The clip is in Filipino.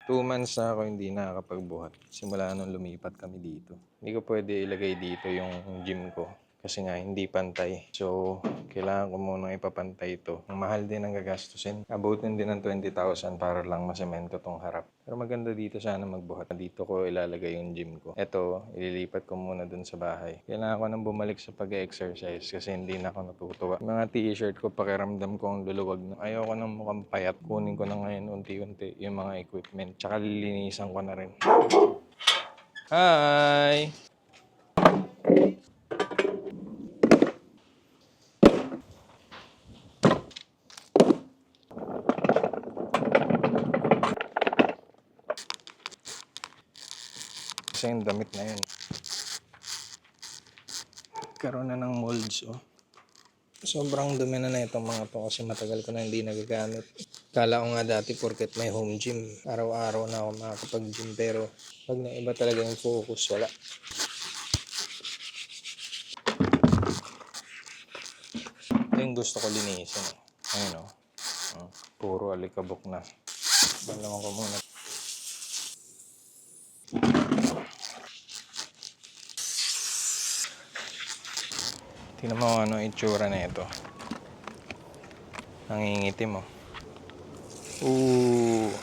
2 months na ako hindi nakakapagbuhat. Simula nung lumipat kami dito. Hindi ko pwede ilagay dito yung gym ko. Kasi nga, hindi pantay. So, kailangan ko munang ipapantay ito. Ang mahal din ang gagastusin. Abutin din ng 20,000 para lang masemento tong harap. Pero maganda dito sana magbuhat. Dito ko ilalagay yung gym ko. Ito, ililipat ko muna dun sa bahay. Kailangan ko nang bumalik sa pag-exercise kasi hindi na ako natutuwa. Mga t-shirt ko, pakiramdam ko ang luluwag na. Ayoko nang mukhang payat. Kunin ko na ngayon unti-unti yung mga equipment. Tsaka lilinisan ko na rin. Hi! Kasi yung damit na yun. Karoon na ng molds, oh. Sobrang dumi na itong mga to kasi matagal ko na hindi nagagamit. Kala ko nga dati porket may home gym, araw-araw na ako makakapag-gym pero pag naiba talaga yung focus, wala. Ito yung gusto ko linisin. Ayun, oh. Puro alikabok na. Balawan ko muna. Tingnan mo ano itsura na ito. Nangingitim, oh. Ooh.